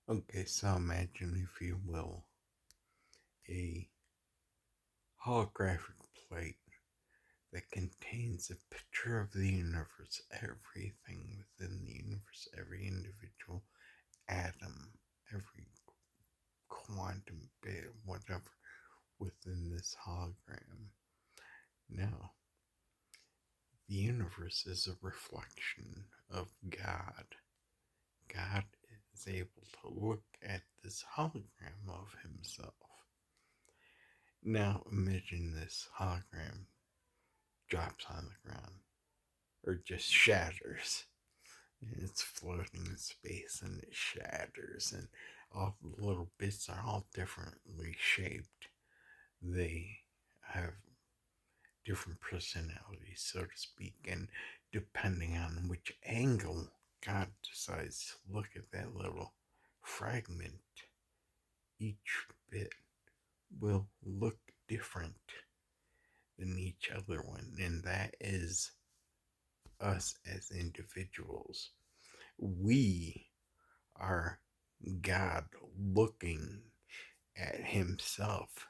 Okay, so imagine, if you will, a holographic plate that contains a picture of the universe, everything within the universe, every individual atom, every quantum bit, whatever, within this hologram. Now, the universe is a reflection of God. God is able to look at this hologram of himself. Now, imagine this hologram drops on the ground, or just shatters. And it's floating in space and it shatters, and all the little bits are all differently shaped. They have different personalities, so to speak, and depending on which angle God decides to look at that little fragment, each bit will look different than each other one, and that is us as individuals. We are God looking at himself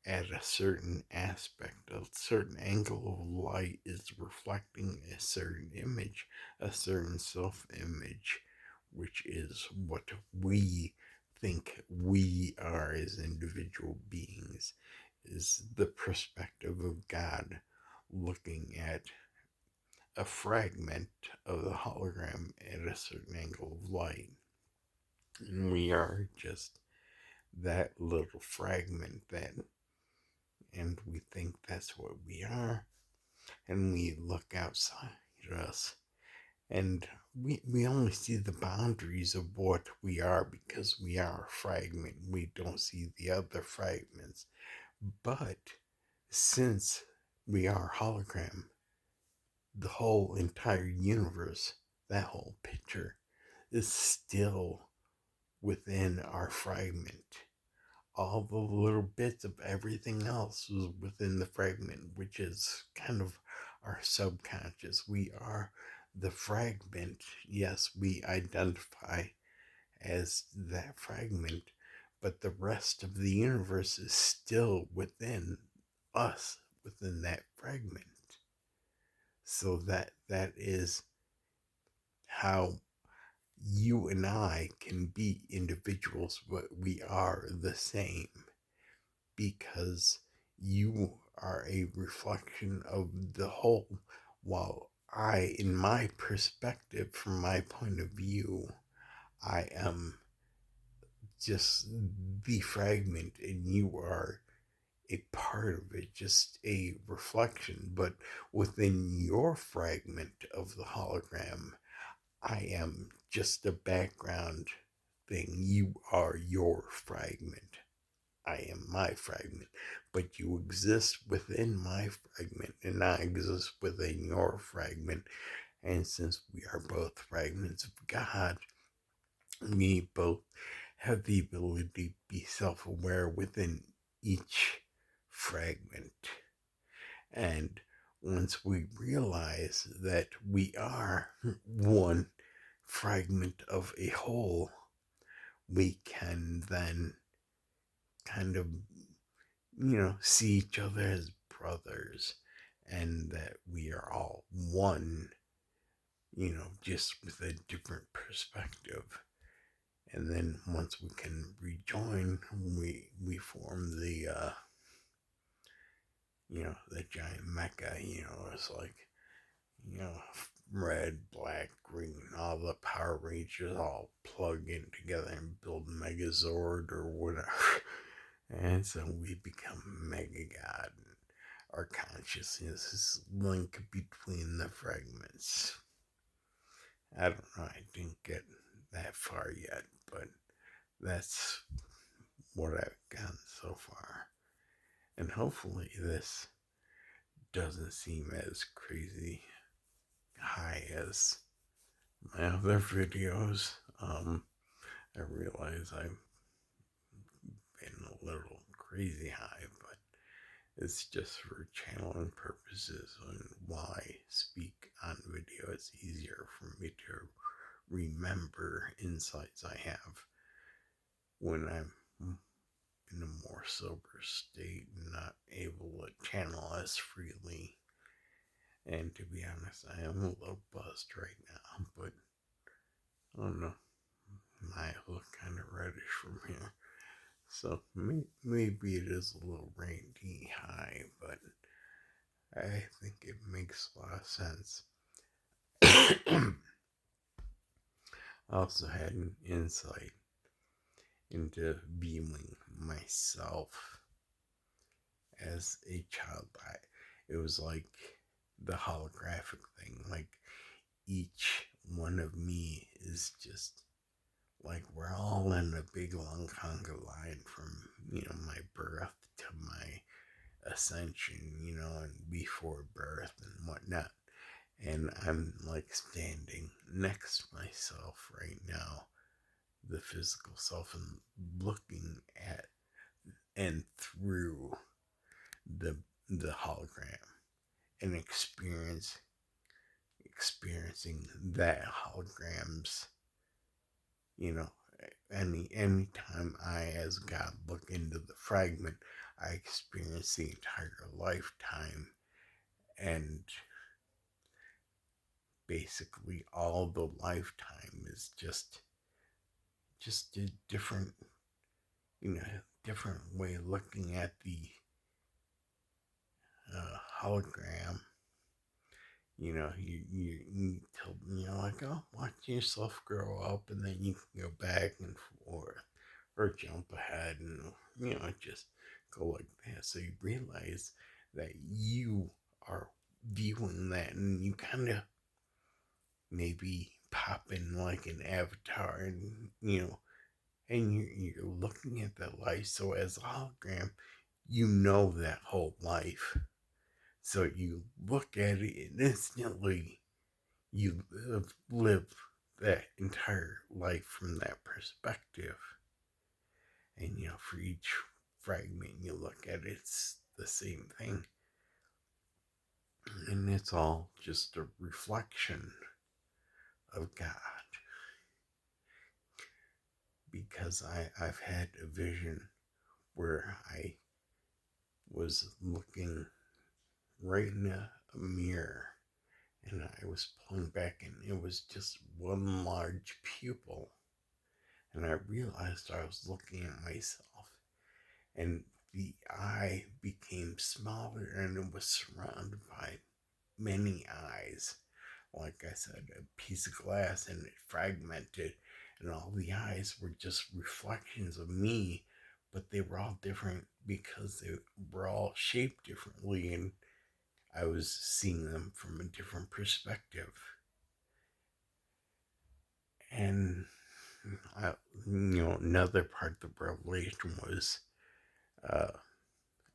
at a certain aspect, a certain angle of light is reflecting a certain image, a certain self image, which is what we think we are as individual beings, is the perspective of God looking at a fragment of the hologram at a certain angle of light. And we are just that little fragment, that, and we think that's what we are. And we look outside us, and we only see the boundaries of what we are because we are a fragment. We don't see the other fragments. But since we are hologram, the whole entire universe, that whole picture, is still within our fragment. All the little bits of everything else is within the fragment, which is kind of our subconscious. We are the fragment. Yes, we identify as that fragment, but the rest of the universe is still within us, within that fragment. So that is how you and I can be individuals, but we are the same, because you are a reflection of the whole, while I, in my perspective, from my point of view, I am just the fragment and you are a part of it, just a reflection. But within your fragment of the hologram, I am just a background thing. You are your fragment. I am my fragment, but you exist within my fragment, and I exist within your fragment. And since we are both fragments of God, we both have the ability to be self aware within each fragment. And once we realize that we are one fragment of a whole, we can then kind of, see each other as brothers, and that we are all one, just with a different perspective. And then once we can rejoin, we form the giant mecha. It's like, you know, red, black, green, all the Power Rangers all plug in together and build Megazord or whatever. And so we become Mega God. And our consciousness is linked between the fragments. I don't know, I didn't get that far yet, but that's what I've gotten so far. And hopefully this doesn't seem as crazy high as my other videos. I realize I've been a little crazy high, but it's just for channeling purposes, and while I speak on video, it's easier for me to remember insights I have. when I'm in a more sober state and not able to channel as freely. And to be honest, I am a little buzzed right now, but I don't know. My look kind of reddish from here. So maybe it is a little rainy high, but I think it makes a lot of sense. I also had an insight into viewing myself as a child. It was like the holographic thing. Like each one of me is just like we're all in a big long conga line from my birth to my ascension, and before birth and whatnot. And I'm like standing next to myself right now, the physical self, and looking at and through the hologram and experiencing that holograms, you know, any time I as God look into the fragment, I experience the entire lifetime, and basically all the lifetime is just a different, different way of looking at the hologram. You tell like, oh, watch yourself grow up, and then you can go back and forth or jump ahead and just go like that. So you realize that you are viewing that, and you kind of maybe pop in like an avatar, and and you're looking at that life. So as a hologram, that whole life. So you look at it and instantly you live that entire life from that perspective. And for each fragment you look at, it's the same thing. And it's all just a reflection of God. Because I've had a vision where I was looking right in a mirror, and I was pulling back, and it was just one large pupil. And I realized I was looking at myself, and the eye became smaller, and it was surrounded by many eyes. Like I said, a piece of glass, and it fragmented, and all the eyes were just reflections of me, but they were all different because they were all shaped differently, and I was seeing them from a different perspective. And another part of the revelation was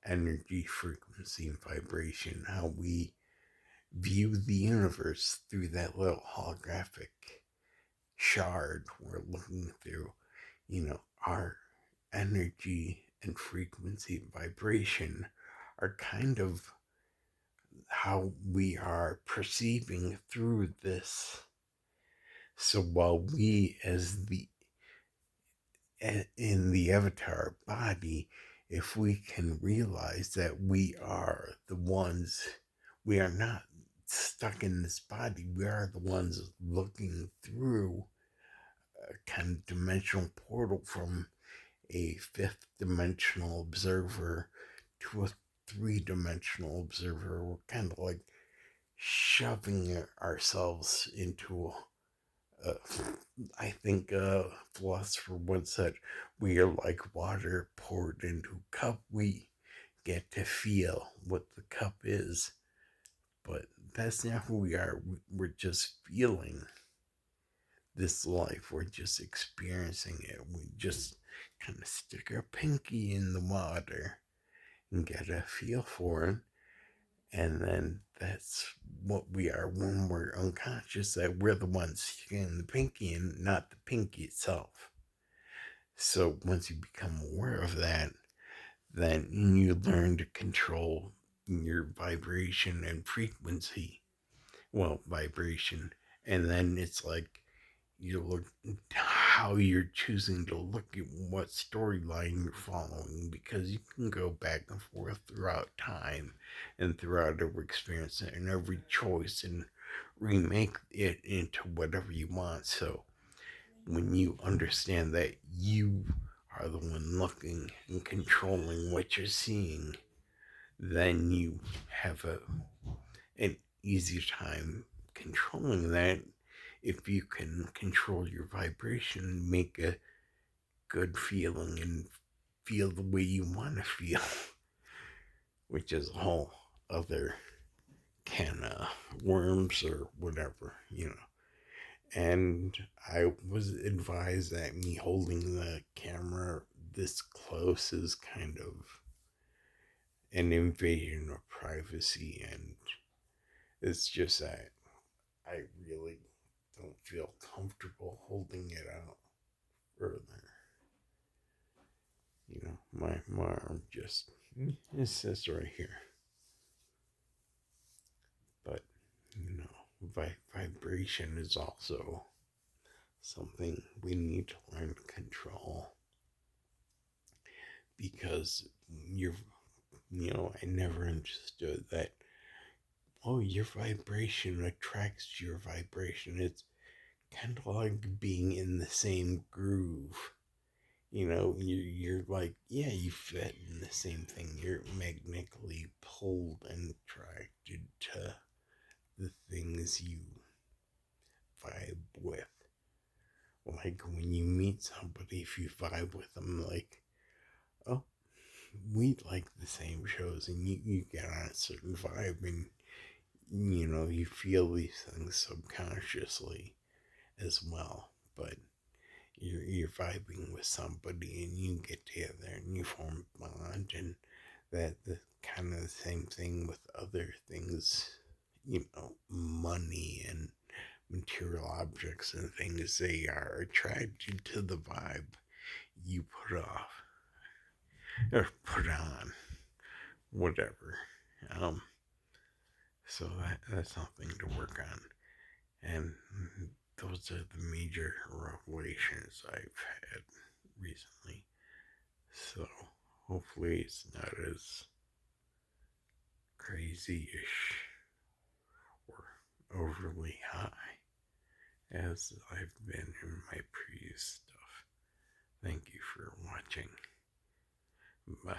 energy, frequency, and vibration, how we view the universe through that little holographic shard we're looking through. Our energy and frequency and vibration are kind of how we are perceiving through this. So while we as in the avatar body, if we can realize that we are the ones, we are not stuck in this body, we are the ones looking through a kind of dimensional portal from a fifth dimensional observer to a three-dimensional observer. We're kind of like shoving ourselves into I think a philosopher once said, we are like water poured into a cup. We get to feel what the cup is, but that's not who we are. We're just feeling this life. We're just experiencing it. We just kind of stick our pinky in the water and get a feel for it. And then that's what we are when we're unconscious, that we're the ones sticking the pinky in, not the pinky itself. So once you become aware of that, then you learn to control your vibration and frequency. Well, vibration. And then it's like you look how you're choosing to look at what storyline you're following, because you can go back and forth throughout time and throughout every experience and every choice and remake it into whatever you want. So when you understand that you are the one looking and controlling what you're seeing, then you have an easier time controlling that. If you can control your vibration, make a good feeling and feel the way you want to feel, which is a whole other can of worms or whatever. And I was advised that me holding the camera this close is kind of an invasion of privacy, and it's just that I really don't feel comfortable holding it out further. My arm just, it sits right here. But, vibration is also something we need to learn to control, because I never understood that, oh, your vibration attracts your vibration. It's kind of like being in the same groove. You're like, yeah, you fit in the same thing. You're magnetically pulled and attracted to the things you vibe with. Like when you meet somebody, if you vibe with them, like, oh, we like the same shows, and you get on a certain vibe, and you feel these things subconsciously as well. But you're vibing with somebody, and you get together and you form a bond, and that the kind of the same thing with other things, money and material objects and things. They are attracted to the vibe you put off or put on, whatever. So that's something to work on. And those are the major revelations I've had recently. So hopefully it's not as crazy-ish or overly high as I've been in my previous stuff. Thank you for watching. Bye.